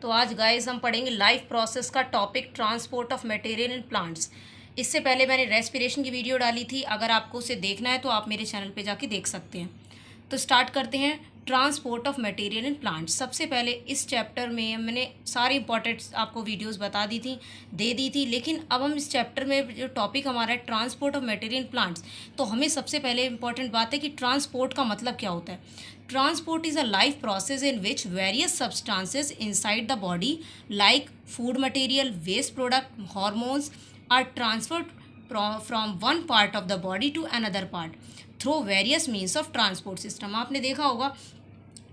तो आज गाइस हम पढ़ेंगे लाइफ प्रोसेस का topic transport of material in plants. इससे पहले मैंने रेस्पिरेशन की वीडियो डाली थी, अगर आपको उसे देखना है तो आप मेरे चैनल पे जाके देख सकते हैं। तो स्टार्ट करते हैं transport of material in plants. सबसे पहले इस चैप्टर में मैंने सारी इंपॉर्टेंट आपको वीडियोस बता दी थी, दे दी थी, लेकिन अब हम इस चैप्टर में जो टॉपिक हमारा है transport of material in plants, तो हमें सबसे पहले इंपॉर्टेंट बात है कि ट्रांसपोर्ट का मतलब क्या होता है। Transport is a life process in which various substances inside the body, like food material, waste product, hormones, are transferred from one part of the body to another part through various means of transport system। आपने देखा होगा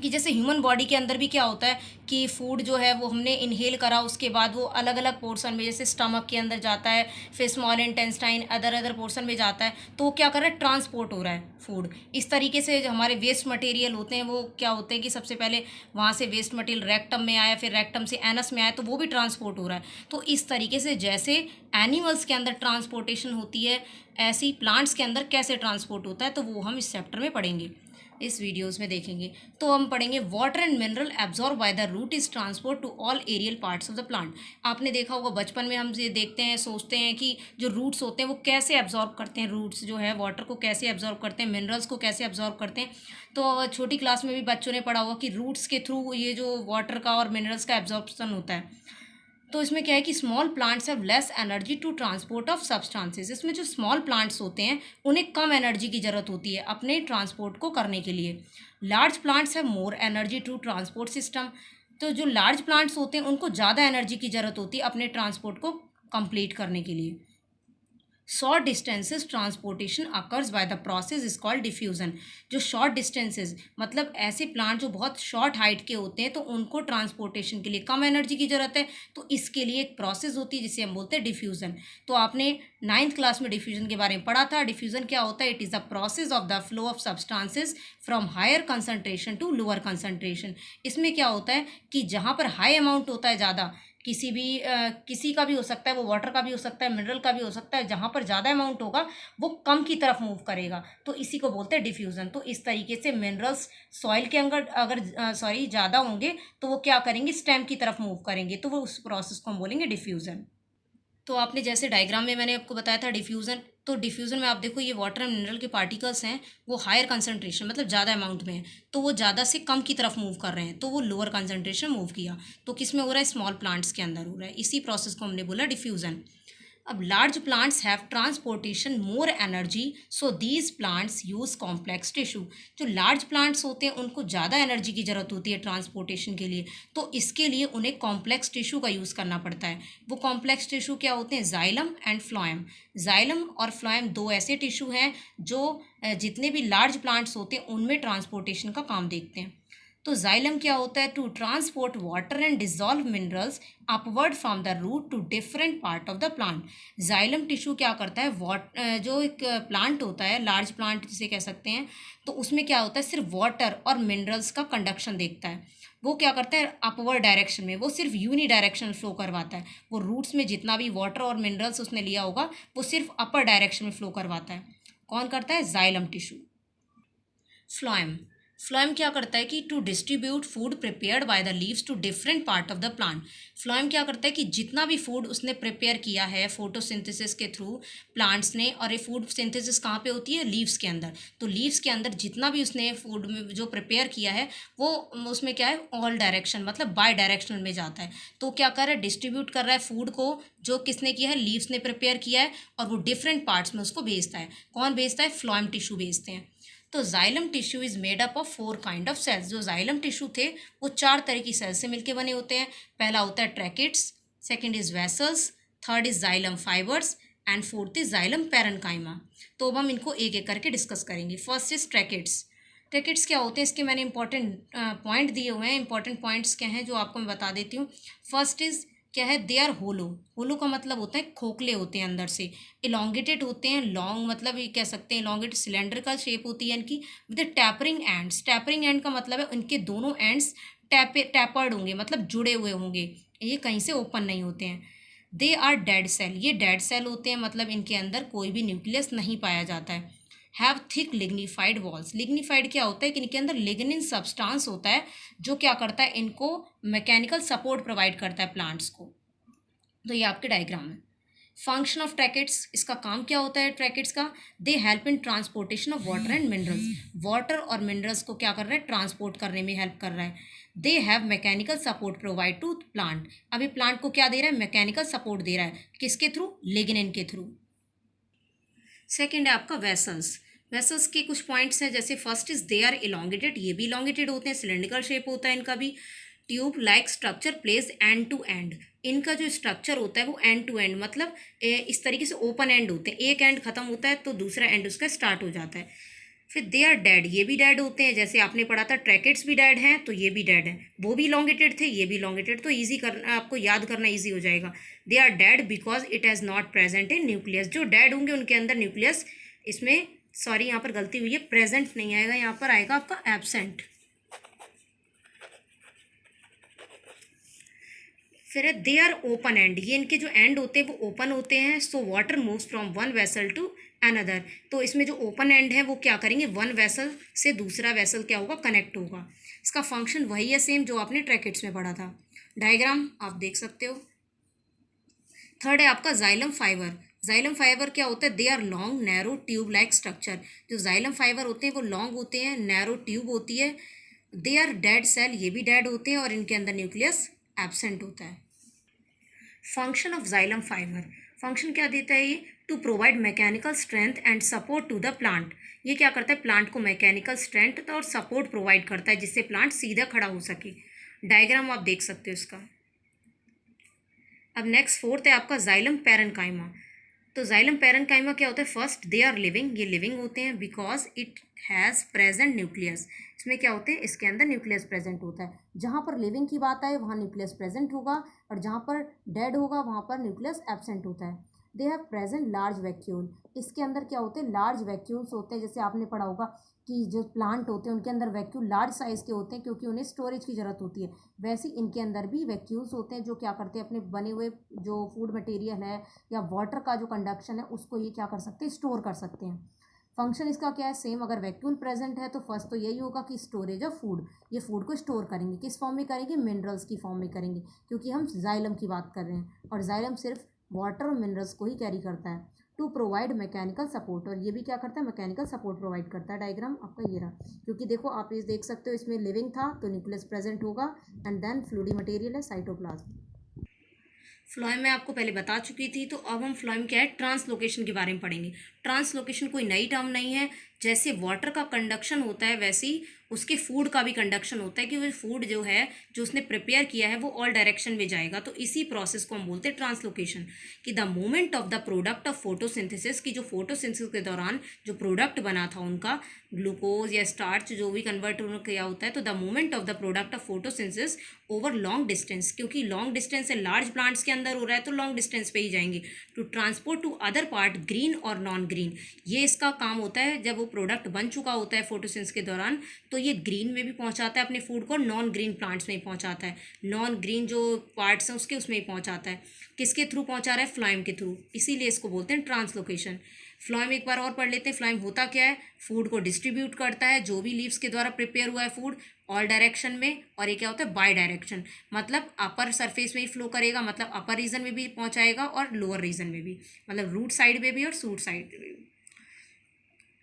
कि जैसे human body के अंदर भी क्या होता है कि फूड जो है वो हमने इनहेल करा, उसके बाद वो अलग अलग पोर्शन में, जैसे स्टमक के अंदर जाता है, फिर स्मॉल इंटेस्टाइन, अदर पोर्शन में जाता है, तो वो क्या कर रहा है, ट्रांसपोर्ट हो रहा है फूड। इस तरीके से जो हमारे वेस्ट मटेरियल होते हैं वो क्या होते हैं कि सबसे पहले वहाँ से वेस्ट मटेरियल रेक्टम में आया, फिर रेक्टम से एनस में आया, तो वो भी ट्रांसपोर्ट हो रहा है। तो इस तरीके से जैसे एनिमल्स के अंदर ट्रांसपोर्टेशन होती है, ऐसी प्लांट्स के अंदर कैसे ट्रांसपोर्ट होता है, तो वो हम इस चैप्टर में पढ़ेंगे, इस वीडियोस में देखेंगे। तो हम पढ़ेंगे water and mineral absorb by the root is transport to all aerial parts of the plant. आपने देखा होगा बचपन में हम ये देखते हैं, सोचते हैं कि जो रूट्स होते हैं वो कैसे एब्जॉर्ब करते हैं, रूट्स जो है वाटर को कैसे एब्जॉर्ब करते हैं, मिनरल्स को कैसे एब्जॉर्ब करते हैं। तो छोटी क्लास में भी बच्चों ने पढ़ा होगा कि रूट्स के थ्रू ये जो वाटर का और मिनरल्स का एब्जॉर्प्शन होता है। तो इसमें क्या है कि small plants have less energy to transport of substances. इसमें जो स्मॉल प्लांट्स होते हैं उन्हें कम एनर्जी की ज़रूरत होती है अपने ट्रांसपोर्ट को करने के लिए। Large plants have more energy to transport system. तो जो लार्ज प्लांट्स होते हैं उनको ज़्यादा एनर्जी की ज़रूरत होती है अपने ट्रांसपोर्ट को कंप्लीट करने के लिए। Short distances transportation occurs by the process is called diffusion. जो शॉर्ट डिस्टेंसेस मतलब ऐसे प्लांट जो बहुत शॉर्ट हाइट के होते हैं, तो उनको ट्रांसपोर्टेशन के लिए कम एनर्जी की ज़रूरत है, तो इसके लिए एक प्रोसेस होती है जिसे हम बोलते हैं डिफ्यूज़न। तो आपने 9th क्लास में डिफ्यूज़न के बारे में पढ़ा था। डिफ्यूज़न क्या होता है? It is the process of the flow of substances from higher concentration to lower concentration. इसमें क्या होता है कि जहाँ पर हाई अमाउंट होता है ज़्यादा, किसी का भी हो सकता है, वो वाटर का भी हो सकता है, मिनरल का भी हो सकता है, जहाँ पर ज़्यादा अमाउंट होगा वो कम की तरफ मूव करेगा, तो इसी को बोलते हैं डिफ्यूज़न। तो इस तरीके से मिनरल्स सॉइल के अंदर अगर ज़्यादा होंगे तो वो क्या करेंगे, स्टेम की तरफ मूव करेंगे, तो वो उस प्रोसेस को हम बोलेंगे डिफ्यूज़न। तो आपने जैसे डायग्राम में मैंने आपको बताया था डिफ्यूज़न, तो डिफ्यूज़न में आप देखो ये वाटर एंड मिनरल के पार्टिकल्स हैं, वो हायर कंसंट्रेशन मतलब ज़्यादा अमाउंट में है, तो वो ज़्यादा से कम की तरफ मूव कर रहे हैं, तो वो लोअर कंसंट्रेशन मूव किया। तो किस में हो रहा है? स्मॉल प्लांट्स के अंदर हो रहा है। इसी प्रोसेस को हमने बोला डिफ्यूज़न। अब large plants have transportation more energy, so these plants use complex tissue. जो लार्ज प्लांट्स होते हैं उनको ज़्यादा एनर्जी की ज़रूरत होती है ट्रांसपोर्टेशन के लिए, तो इसके लिए उन्हें कॉम्प्लेक्स टिश्यू का यूज़ करना पड़ता है। वो कॉम्प्लेक्स टिश्यू क्या होते हैं? Xylem and phloem. जाइलम और फ्लोएम दो ऐसे टिश्यू हैं जो जितने भी लार्ज प्लांट्स होते हैं उनमें ट्रांसपोर्टेशन का काम देखते हैं। तो जाइलम क्या होता है? To transport water and dissolve minerals upward from the root to different part of the plant. Xylem tissue क्या करता है? जो एक प्लांट होता है, लार्ज प्लांट जिसे कह सकते हैं, तो उसमें क्या होता है, सिर्फ वाटर और मिनरल्स का कंडक्शन देखता है। वो क्या करता है? अपवर्ड डायरेक्शन में वो सिर्फ यूनी डायरेक्शन फ्लो करवाता है। वो रूट्स में जितना भी वाटर और मिनरल्स उसने लिया होगा वो सिर्फ अपर डायरेक्शन में फ्लो करवाता है। कौन करता है? Xylem tissue. फ्लोएम, फ्लोएम क्या करता है कि to distribute food prepared by the leaves to different part of the plant. Phloem क्या करता है कि जितना भी फूड उसने प्रिपेयर किया है फोटोसिंथेसिस के थ्रू प्लांट्स ने, और ये फूड सिंथेसिस कहाँ पे होती है? लीव्स के अंदर। तो लीव्स के अंदर जितना भी उसने फूड में जो प्रिपेयर किया है वो उसमें क्या है? ऑल डायरेक्शन मतलब बाय डायरेक्शनल में जाता है। तो क्या कर रहा है? डिस्ट्रीब्यूट कर रहा है फूड को, जो किसने किया है? लीव्स ने प्रिपेयर किया है, और वो डिफरेंट पार्ट्स में उसको भेजता है। कौन भेजता है? फ्लोएम टिश्यू भेजते हैं। तो xylem tissue is made up of 4 kind of cells. जो जाइलम टिश्यू थे वो 4 तरह की सेल्स से मिलके बने होते हैं। पहला होता है tracheids, second is vessels, third is xylem fibres, and fourth is xylem parenchyma. तो अब हम इनको एक एक करके डिस्कस करेंगे। First is tracheids. ट्रैकेट्स क्या होते हैं? इसके मैंने इंपॉर्टेंट पॉइंट दिए हुए हैं। इंपॉर्टेंट पॉइंट्स क्या हैं जो आपको मैं बता देती हूँ। फर्स्ट इज क्या है? दे आर होलो। होलो का मतलब होता है खोखले होते हैं अंदर से, इलोंगेटेड होते हैं, लॉन्ग मतलब ये कह सकते हैं इलोंगेटेड सिलेंड्रिकल शेप होती है इनकी, with tapering ends. Tapering and का मतलब है इनके दोनों एंड्स टैपर्ड होंगे, मतलब जुड़े हुए होंगे, ये कहीं से ओपन नहीं होते हैं। दे आर डेड सेल, ये डेड सेल होते हैं, मतलब इनके अंदर कोई भी न्यूक्लियस नहीं पाया जाता है। Have thick lignified walls. Lignified क्या होता है कि इनके अंदर लिग्निन सब्सटेंस होता है जो क्या करता है, इनको मैकेनिकल सपोर्ट प्रोवाइड करता है प्लांट्स को। तो ये आपके डायग्राम है। फंक्शन ऑफ ट्रैकेट्स, इसका काम क्या होता है ट्रैकेट्स का, they help in transportation of water and minerals. Water और मिनरल्स को क्या कर रहा है, ट्रांसपोर्ट करने में हेल्प कर रहा है। They have mechanical support provide to plant. अभी प्लांट को क्या दे रहा है, मैकेनिकल सपोर्ट दे रहा है, किसके थ्रू, लिग्निन के थ्रू। सेकेंड है आपका वेसल्स। वेसल्स के कुछ पॉइंट्स हैं, जैसे first is they are elongated, ये भी इलोंगेटेड होते हैं, सिलेंड्रिकल शेप होता है इनका भी। Tube like structure place end to end, इनका जो स्ट्रक्चर होता है वो एंड टू एंड, मतलब इस तरीके से ओपन एंड होते हैं, एक एंड खत्म होता है तो दूसरा एंड उसका स्टार्ट हो जाता है। फिर दे आर डेड, ये भी डेड होते हैं, जैसे आपने पढ़ा था ट्रैकेट्स भी डेड हैं तो ये भी डेड है, वो भी इलोंगेटेड थे ये भी इलोंगेटेड, तो ईजी करना, आपको याद करना ईजी हो जाएगा। They are dead because it has not present in nucleus, जो डेड होंगे उनके अंदर न्यूक्लियस, इसमें सॉरी यहाँ पर गलती हुई है, प्रेजेंट नहीं आएगा, यहाँ पर आएगा आपका एब्सेंट। फिर है दे आर ओपन एंड, ये इनके जो एंड होते हैं वो ओपन होते हैं, so water moves from one vessel to another, तो इसमें जो ओपन एंड है वो क्या करेंगे, वन वेसल से दूसरा वेसल क्या होगा, कनेक्ट होगा। इसका फंक्शन वही है सेम जो आपने ट्रैकेट्स में पढ़ा था। डायग्राम आप देख सकते हो। थर्ड है आपका जाइलम फाइबर। जाइलम फाइबर क्या होता है, they are long narrow tube like structure. जो जाइलम फाइबर होते हैं वो लॉन्ग होते हैं, नैरो ट्यूब होती है। दे आर डेड सेल, ये भी डेड होते हैं और इनके अंदर न्यूक्लियस एब्सेंट होता है। Function of xylem fibre, function क्या देता है ये, to provide mechanical strength and support to the plant. ये क्या करता है, प्लांट को मैकेनिकल स्ट्रेंथ और सपोर्ट प्रोवाइड करता है जिससे प्लांट सीधा खड़ा हो सके। डायग्राम आप देख सकते हो इसका। अब नेक्स्ट फोर्थ है आपका जाइलम पैरेन्काइमा। तो जाइलम पैरेन्काइमा क्या होता है, फर्स्ट दे आर लिविंग, ये लिविंग होते हैं because it has present nucleus. इसमें क्या होते हैं, इसके अंदर न्यूक्लियस प्रेजेंट होता है। जहाँ पर लिविंग की बात आए वहाँ न्यूक्लियस प्रेजेंट होगा और जहाँ पर डेड होगा वहाँ पर न्यूक्लियस एब्सेंट होता है। They have present large vacuole, इसके अंदर क्या होते हैं, लार्ज वैक्यूल्स होते हैं। जैसे आपने पढ़ा होगा कि जो प्लांट होते हैं उनके अंदर वैक्यूल लार्ज साइज़ के होते हैं क्योंकि उन्हें स्टोरेज की ज़रूरत होती है। वैसे इनके अंदर भी वैक्यूल्स होते हैं जो क्या करते हैं, अपने बने हुए जो फूड मटेरियल है या वाटर का जो कंडक्शन है उसको ये क्या कर सकते हैं, स्टोर कर सकते हैं। फंक्शन इसका क्या है, सेम। अगर वैक्यूल प्रेजेंट है तो फर्स्ट तो यही होगा कि स्टोरेज ऑफ फूड, ये फूड को स्टोर करेंगे, किस फॉर्म में करेंगे, मिनरल्स की फॉर्म में करेंगे, क्योंकि हम जाइलम की बात कर रहे हैं और जाइलम सिर्फ वाटर और मिनरल्स को ही कैरी करता है। टू प्रोवाइड मैकेनिकल सपोर्ट, और ये भी क्या करता है, मैकेनिकल सपोर्ट प्रोवाइड करता है। डायग्राम आपका ये रहा, क्योंकि देखो आप इस देख सकते हो, इसमें लिविंग था तो न्यूक्लियस प्रेजेंट होगा एंड देन फ्लूइडी मटेरियल है साइटोप्लाज्म। फ्लोएम में आपको पहले बता चुकी थी, तो अब हम फ्लोएम क्या है, ट्रांसलोकेशन के बारे में पढ़ेंगे। ट्रांसलोकेशन कोई नई टर्म नहीं है, जैसे वाटर का कंडक्शन होता है वैसे ही उसके फूड का भी कंडक्शन होता है कि वो फूड जो है, जो उसने प्रिपेयर किया है वो ऑल डायरेक्शन में जाएगा। तो इसी प्रोसेस को हम बोलते हैं ट्रांसलोकेशन। कि the movement of the product of photosynthesis, की जो फोटोसिंथेसिस के दौरान जो प्रोडक्ट बना था उनका, ग्लूकोज या स्टार्च जो भी कन्वर्ट किया होता है, तो the movement of the product of photosynthesis over long distance, क्योंकि लॉन्ग डिस्टेंस है, लार्ज प्लांट्स के अंदर हो रहा है तो लॉन्ग डिस्टेंस पे ही जाएंगे। To transport to other part green और नॉन ग्रीन, ये इसका काम होता है। जब वो प्रोडक्ट बन चुका होता है फोटोसिंथेसिस के दौरान तो ये ग्रीन में भी पहुंचाता है अपने फूड को, नॉन ग्रीन प्लांट्स में ही पहुंचाता है, नॉन ग्रीन जो पार्ट्स हैं उसके उसमें ही पहुंचाता है। किसके थ्रू पहुंचा रहा है, फ्लोएम के थ्रू, इसीलिए इसको बोलते हैं ट्रांसलोकेशन। फ्लोएम एक बार और पढ़ लेते हैं। फ्लोएम होता क्या है, फूड को डिस्ट्रीब्यूट करता है, जो भी लीव्स के द्वारा प्रिपेयर हुआ है फूड, ऑल डायरेक्शन में। और ये क्या होता है, बाय डायरेक्शन, मतलब अपर सरफेस में ही फ्लो करेगा, मतलब अपर रीजन में भी पहुंचाएगा और लोअर रीजन में भी, मतलब रूट साइड में भी और शूट साइड में भी।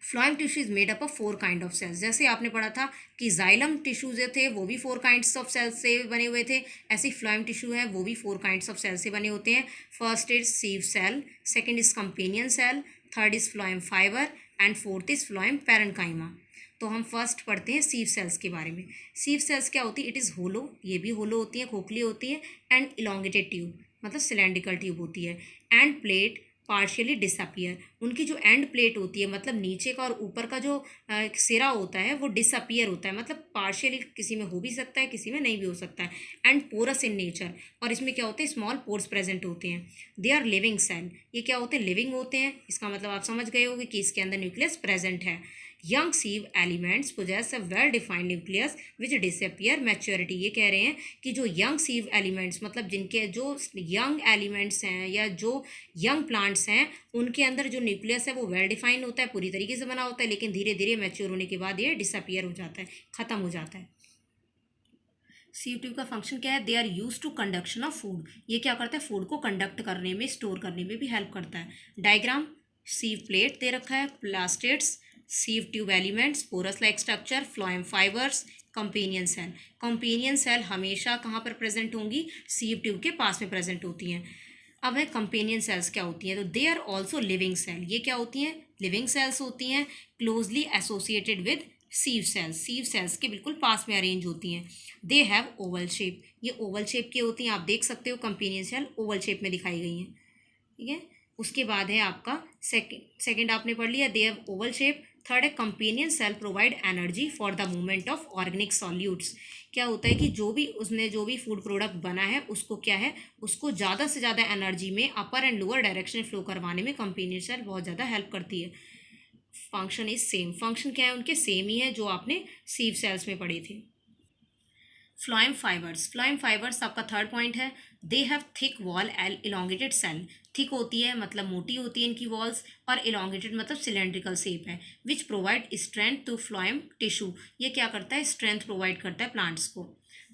Phloem tissue is made up of 4 kind of cells. जैसे आपने पढ़ा था कि जाइलम टिश्यू जो थे वो भी 4 काइंड्स ऑफ सेल्स से बने हुए थे, ऐसे फ्लोएम टिश्यू है वो भी 4 काइंड्स ऑफ सेल से बने होते हैं। First is sieve cell, second is companion cell, third is phloem fibre and fourth is phloem parenchyma. तो हम फर्स्ट पढ़ते हैं सीव सेल्स के बारे में। सीव सेल्स क्या होती है, इट इज़ होलो, ये भी होलो होती है, खोखली होती है, एंड इलोंगेटेड ट्यूब, मतलब सिलेंड्रिकल ट्यूब होती है, एंड प्लेट पार्शियली डिसअपियर। उनकी जो एंड प्लेट होती है, मतलब नीचे का और ऊपर का जो सिरा होता है वो डिसअपियर होता है, मतलब पार्शियली किसी में हो भी सकता है किसी में नहीं भी हो सकता है, एंड पोरस इन नेचर। और इसमें क्या होते हैं, स्मॉल पोर्स प्रेजेंट होते हैं। दे आर लिविंग सेल, ये क्या होते हैं, लिविंग होते हैं। इसका मतलब आप समझ गए होंगे कि इसके अंदर न्यूक्लियस प्रेजेंट है। Young sieve elements possess a well defined nucleus which disappear maturity. ये कह रहे हैं कि जो यंग सीव एलिमेंट्स मतलब जिनके जो यंग एलिमेंट्स हैं या जो यंग प्लांट्स हैं उनके अंदर जो न्यूक्लियस है वो वेल डिफाइंड होता है, पूरी तरीके से बना होता है, लेकिन धीरे धीरे मैच्योर होने के बाद ये डिसअपियर हो जाता है, ख़त्म हो जाता है। सीव ट्यूब का फंक्शन क्या है? They are use to conduction of food. ये क्या करता है? फूड को कंडक्ट करने में, स्टोर करने में भी हेल्प करता है। डायग्राम, सीव प्लेट दे रखा है, plastids, sieve tube elements, porous like structure, phloem fibres, companion cell. Companion cell हमेशा कहाँ पर प्रेजेंट होंगी? सीव ट्यूब के पास में प्रेजेंट होती हैं। अब है कंपेनियन सेल्स क्या होती हैं? तो they are also living cell. ये क्या होती हैं? लिविंग सेल्स होती हैं, closely associated with sieve cells. Sieve cells के बिल्कुल पास में अरेंज होती हैं। They have oval shape. ये ओवल शेप की होती हैं, आप देख सकते हो कंपेनियन सेल ओवल शेप में दिखाई गई हैं। ठीक है, उसके बाद है आपका सेकंड आपने पढ़ लिया, they have oval shape. Third है companion cell provide energy for the movement of organic solutes. क्या होता है कि जो भी फूड प्रोडक्ट बना है उसको क्या है, उसको ज़्यादा से ज़्यादा एनर्जी में अपर एंड लोअर डायरेक्शन में फ्लो करवाने में कंपेनियन सेल बहुत ज़्यादा हेल्प करती है। Function is same. फंक्शन क्या है उनके? सेम ही है जो आपने सीव सेल्स में पढ़े थे। Phloem fibres. फ्लोएम फाइबर्स आपका थर्ड पॉइंट है। They have thick wall L elongated cell. Thick होती है मतलब मोटी होती है इनकी वॉल्स, और इलोंगेटेड मतलब सिलेंड्रिकल शेप है। Which provide strength to phloem tissue. ये क्या करता है? स्ट्रेंथ प्रोवाइड करता है प्लांट्स को।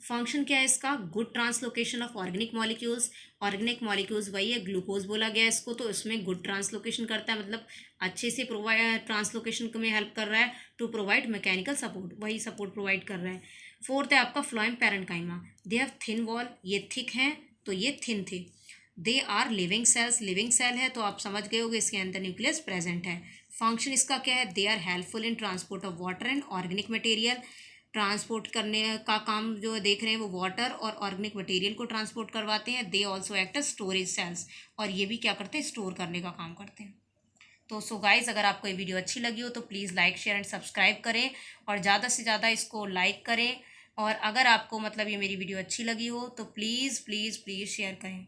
फंक्शन क्या है इसका? Good translocation of organic molecules. Organic molecules वही है, ग्लूकोज बोला गया है इसको, तो इसमें गुड ट्रांसलोकेशन करता है, मतलब अच्छे से प्रोवाइड ट्रांसलोकेशन में हेल्प कर रहा है। टू प्रोवाइड मैकेनिकल सपोर्ट, वही सपोर्ट प्रोवाइड कर रहा है। फोर्थ है आपका phloem parenchyma. They have thin wall. ये थिक हैं तो ये थिन थे। They are living cells. Living cell है तो आप समझ गए होगे इसके अंदर न्यूक्लियस प्रेजेंट है। फंक्शन इसका क्या है? They are helpful in transport of water and organic material. Transport करने का काम जो देख रहे हैं वो वाटर और ऑर्गेनिक मटेरियल को ट्रांसपोर्ट करवाते हैं। They also act as storage cells, और ये भी क्या करते हैं? स्टोर करने का काम करते हैं। तो सो गाइज़, अगर आपको ये वीडियो अच्छी लगी हो तो please like share and subscribe करें, और ज़्यादा से ज़्यादा इसको लाइक करें। और अगर आपको मतलब ये मेरी वीडियो अच्छी लगी हो तो प्लीज़ प्लीज़ प्लीज़ शेयर करें।